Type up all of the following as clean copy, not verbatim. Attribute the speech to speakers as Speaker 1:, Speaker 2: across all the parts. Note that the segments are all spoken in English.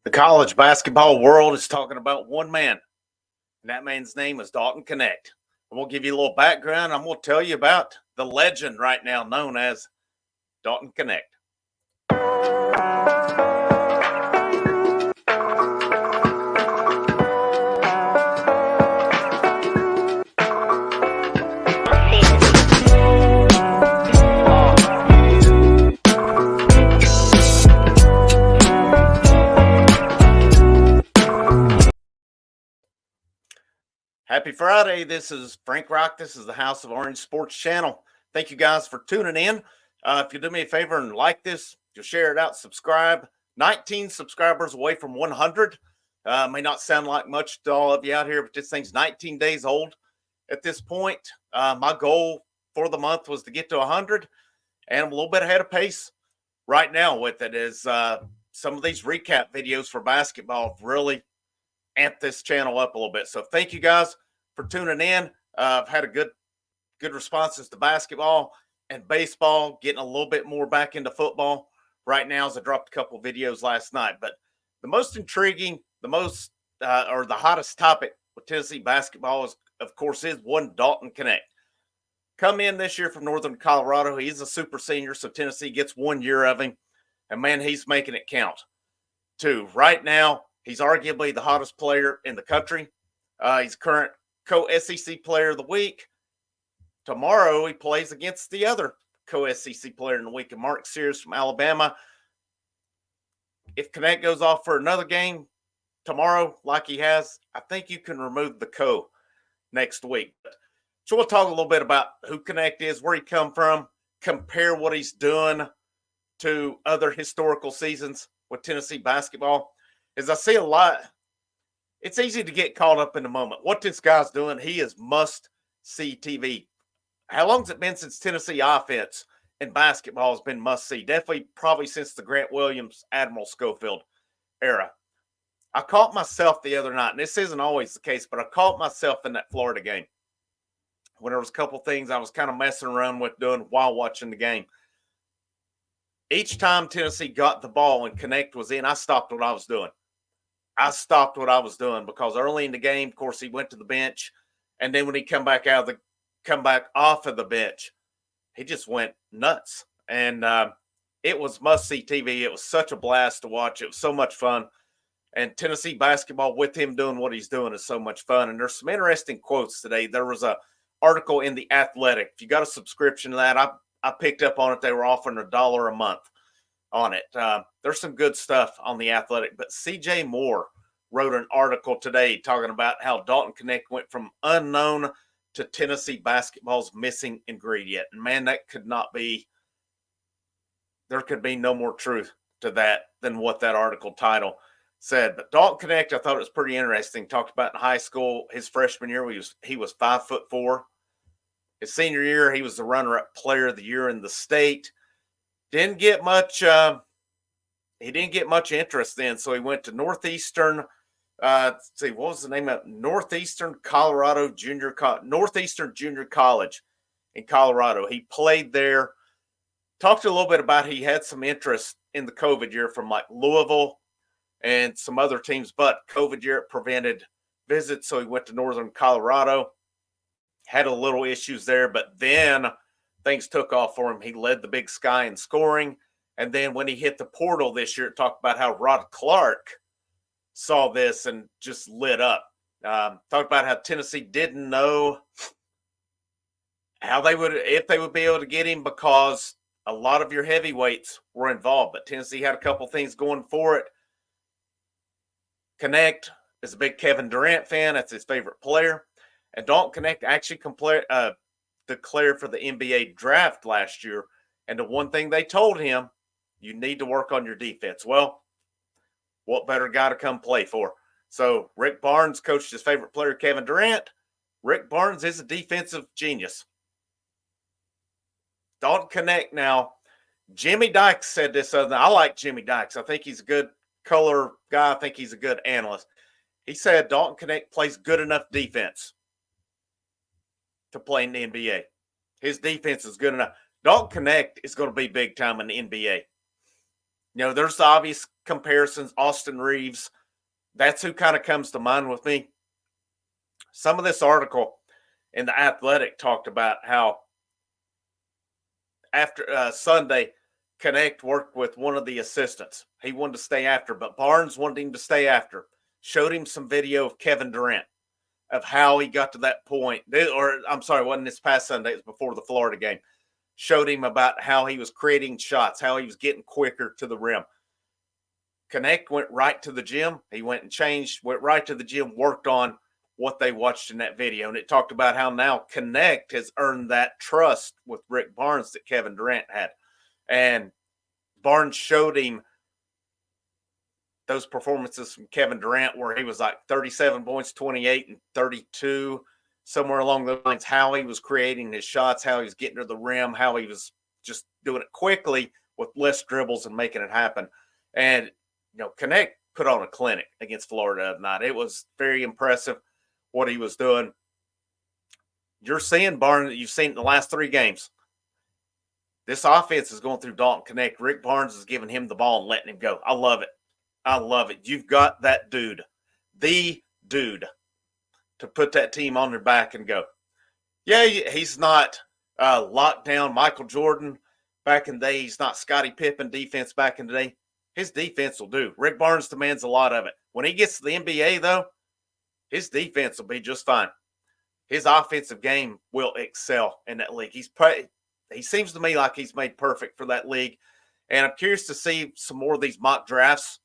Speaker 1: The college basketball world is talking about one man, and that man's name is Dalton Knecht. I'm going to give you a little background. I'm going to tell you about the legend right now known as Dalton Knecht. Happy Friday. This is Frank Rock. This is the House of Orange Sports Channel. Thank you guys for tuning in. If you do me a favor and like this, you'll share it out, subscribe. 19 subscribers away from 100. May not sound like much to all of you out here, but this thing's 19 days old at this point. My goal for the month was to get to 100, and I'm a little bit ahead of pace right now with it. As some of these recap videos for basketball have really amp this channel up a little bit. So thank you guys for tuning in. I've had a good responses to basketball and baseball, getting a little bit more back into football right now as I dropped a couple videos last night. But the most intriguing, the most or the hottest topic with Tennessee basketball is, of course, is one Dalton Knecht. Come in this year from Northern Colorado. He's a super senior, so Tennessee gets 1 year of him. And man, he's making it count. Too. Right now, he's arguably the hottest player in the country. He's current co-SEC player of the week. Tomorrow, he plays against the other co-SEC player in the week, and Mark Sears from Alabama. If Knecht goes off for another game tomorrow, like he has, I think you can remove the co next week. So we'll talk a little bit about who Knecht is, where he come from, compare what he's doing to other historical seasons with Tennessee basketball. As I see a lot, it's easy to get caught up in the moment. What this guy's doing, he is must-see TV. How long has it been since Tennessee offense in basketball has been must-see? Definitely probably since the Grant Williams, Admiral Schofield era. I caught myself the other night, and this isn't always the case, but I caught myself in that Florida game when there was a couple things I was kind of messing around with doing while watching the game. Each time Tennessee got the ball and Knecht was in, I stopped what I was doing. Because early in the game, of course, he went to the bench, and then when he come back off of the bench, he just went nuts. And it was must-see TV. It was such a blast to watch. It was so much fun. And Tennessee basketball with him doing what he's doing is so much fun. And there's some interesting quotes today. There was a article in The Athletic. If you got a subscription to that, I picked up on it. They were offering $1 a month on it. There's some good stuff on The Athletic, but CJ Moore wrote an article today talking about how Dalton Knecht went from unknown to Tennessee basketball's missing ingredient. And man, there could be no more truth to that than what that article title said. But Dalton Knecht, I thought it was pretty interesting. Talked about in high school, his freshman year, he was 5'4". His senior year, he was the runner-up player of the year in the state. Didn't get much. He didn't get much interest then, so he went to Northeastern. Let's see, what was the name of it? Northeastern Junior College in Colorado. He played there. Talked a little bit about he had some interest in the COVID year from like Louisville and some other teams, but COVID year prevented visits, so he went to Northern Colorado. Had a little issues there, but then things took off for him. He led the Big Sky in scoring. And then when he hit the portal this year, it talked about how Rod Clark saw this and just lit up. Talked about how Tennessee didn't know if they would be able to get him because a lot of your heavyweights were involved. But Tennessee had a couple things going for it. Knecht is a big Kevin Durant fan. That's his favorite player. And Dalton Knecht actually declared for the NBA draft last year. And the one thing they told him, you need to work on your defense. Well, what better guy to come play for? So Rick Barnes coached his favorite player, Kevin Durant. Rick Barnes is a defensive genius. Dalton Knecht now, Jimmy Dykes said this other night. I like Jimmy Dykes. I think he's a good color guy. I think he's a good analyst. He said Dalton Knecht plays good enough defense to play in the NBA. His defense is good enough. Dalton Knecht is going to be big time in the NBA. There's the obvious comparisons. Austin Reeves, that's who kind of comes to mind with me. Some of this article in The Athletic talked about how after Sunday, Knecht worked with one of the assistants. He wanted to stay after, but Barnes wanted him to stay after. Showed him some video of Kevin Durant, of how he got to that point. Or I'm sorry, it wasn't this past Sunday, it was before the Florida game. Showed him about how he was creating shots, how he was getting quicker to the rim. Knecht went right to the gym. He went and changed, went right to the gym, worked on what they watched in that video. And it talked about how now Knecht has earned that trust with Rick Barnes that Kevin Durant had. And Barnes showed him those performances from Kevin Durant where he was like 37 points, 28 and 32, somewhere along those lines, how he was creating his shots, how he was getting to the rim, how he was just doing it quickly with less dribbles and making it happen. And, Knecht put on a clinic against Florida tonight. It was very impressive what he was doing. You're seeing Barnes, you've seen in the last 3 games. This offense is going through Dalton Knecht. Rick Barnes is giving him the ball and letting him go. I love it. I love it. You've got that dude, the dude, to put that team on their back and go. Yeah, he's not locked down Michael Jordan back in the day. He's not Scottie Pippen defense back in the day. His defense will do. Rick Barnes demands a lot of it. When he gets to the NBA, though, his defense will be just fine. His offensive game will excel in that league. He seems to me like he's made perfect for that league. And I'm curious to see some more of these mock drafts.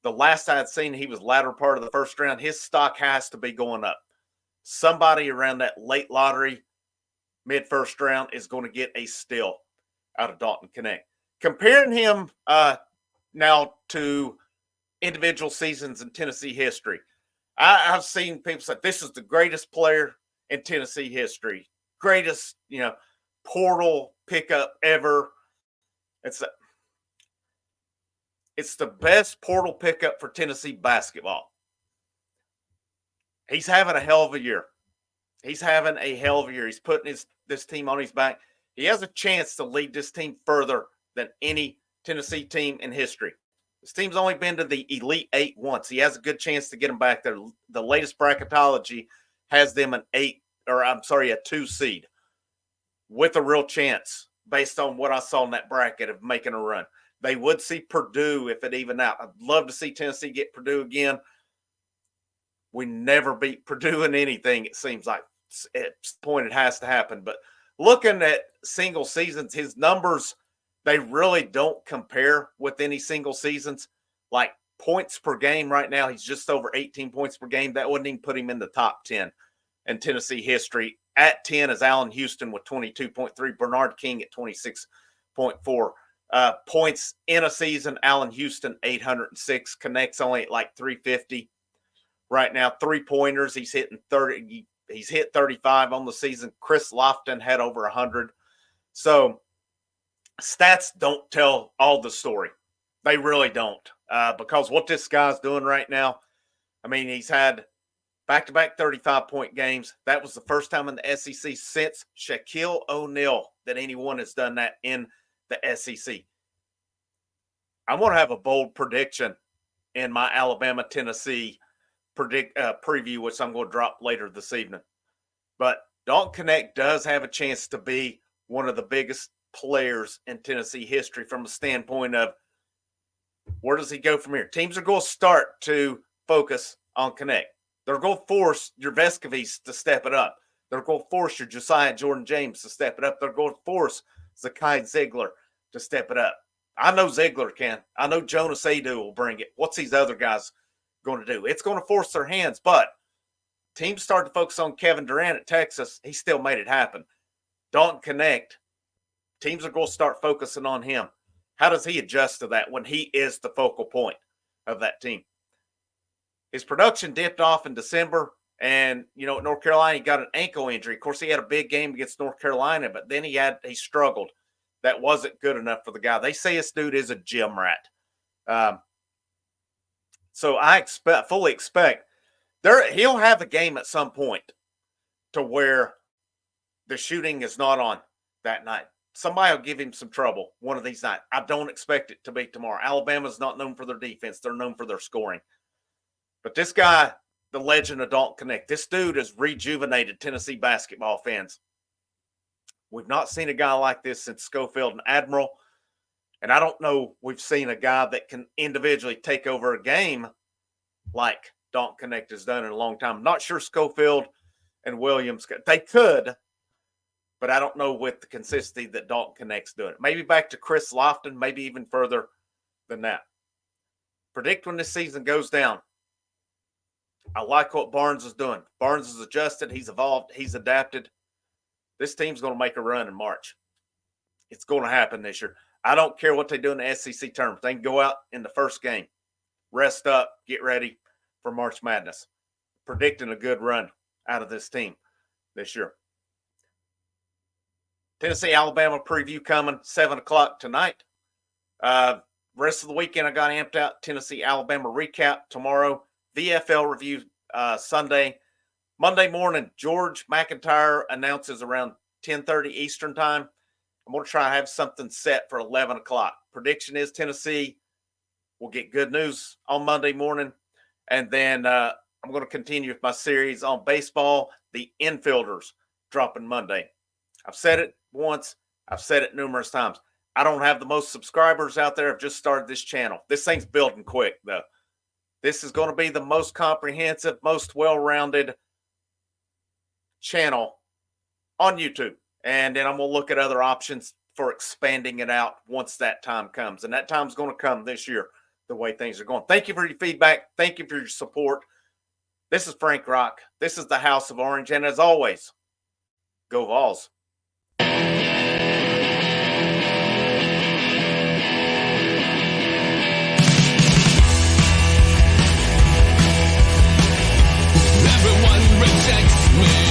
Speaker 1: The last I had seen, he was latter part of the first round. His stock has to be going up. Somebody around that late lottery, mid-first round, is going to get a steal out of Dalton Knecht. Comparing him now to individual seasons in Tennessee history, I've seen people say this is the greatest player in Tennessee history, greatest, portal pickup ever. It's the best portal pickup for Tennessee basketball. He's having a hell of a year. He's having a hell of a year. He's putting this team on his back. He has a chance to lead this team further than any Tennessee team in history. This team's only been to the Elite Eight once. He has a good chance to get them back there. The latest bracketology has them a 2 seed with a real chance based on what I saw in that bracket of making a run. They would see Purdue if it evened out. I'd love to see Tennessee get Purdue again. We never beat Purdue in anything, it seems like. At this point, it has to happen. But looking at single seasons, his numbers, they really don't compare with any single seasons. Like points per game right now, he's just over 18 points per game. That wouldn't even put him in the top 10 in Tennessee history. At 10 is Allen Houston with 22.3, Bernard King at 26.4. Points in a season, Allen Houston 806, Knecht's only at like 350 right now. 3-pointers, he's hitting 30. He's hit 35 on the season. Chris Lofton had over 100. So stats don't tell all the story. They really don't, because what this guy's doing right now, I mean, he's had back-to-back 35-point games. That was the first time in the SEC since Shaquille O'Neal that anyone has done that in the SEC. I'm going to have a bold prediction in my Alabama-Tennessee preview, which I'm going to drop later this evening. But Dalton Knecht does have a chance to be one of the biggest players in Tennessee history from a standpoint of where does he go from here? Teams are going to start to focus on Knecht. They're going to force your Vescovies to step it up. They're going to force your Josiah Jordan James to step it up. They're going to force Zakai Ziegler to step it up. I know Ziegler can. I know Jonas Adu will bring it. What's these other guys going to do? It's going to force their hands, but teams start to focus on Kevin Durant at Texas. He still made it happen. Dalton Knecht, teams are going to start focusing on him. How does he adjust to that when he is the focal point of that team? His production dipped off in December, and, at North Carolina, he got an ankle injury. Of course, he had a big game against North Carolina, but then he struggled. That wasn't good enough for the guy. They say this dude is a gym rat. So I fully expect he'll have a game at some point to where the shooting is not on that night. somebody will give him some trouble one of these nights. I don't expect it to be tomorrow. Alabama's not known for their defense. They're known for their scoring. But this guy, the legend of Dalton Knecht, this dude has rejuvenated Tennessee basketball fans. We've not seen a guy like this since Schofield and Admiral. And I don't know we've seen a guy that can individually take over a game like Dalton Knecht has done in a long time. I'm not sure Schofield and Williams, they could, but I don't know with the consistency that Dalton Knecht's doing it. Maybe back to Chris Lofton, maybe even further than that. Predict when this season goes down. I like what Barnes is doing. Barnes has adjusted. He's evolved. He's adapted. This team's going to make a run in March. It's going to happen this year. I don't care what they do in the SEC tournament. They can go out in the first game, rest up, get ready for March Madness. Predicting a good run out of this team this year. Tennessee, Alabama preview coming 7 o'clock tonight. Rest of the weekend, I got amped out. Tennessee, Alabama recap tomorrow. VFL review Sunday. Monday morning, George McIntyre announces around 10:30 Eastern time. I'm going to try to have something set for 11 o'clock. Prediction is Tennessee will get good news on Monday morning. And then I'm going to continue with my series on baseball, the infielders dropping Monday. I've said it once. I've said it numerous times. I don't have the most subscribers out there. I've just started this channel. This thing's building quick, though. This is going to be the most comprehensive, most well-rounded channel on YouTube. And then I'm going to look at other options for expanding it out once that time comes. And that time's going to come this year, the way things are going. Thank you for your feedback. Thank you for your support. This is Frank Rock. This is the House of Orange. And as always, go Vols.
Speaker 2: Everyone rejects me.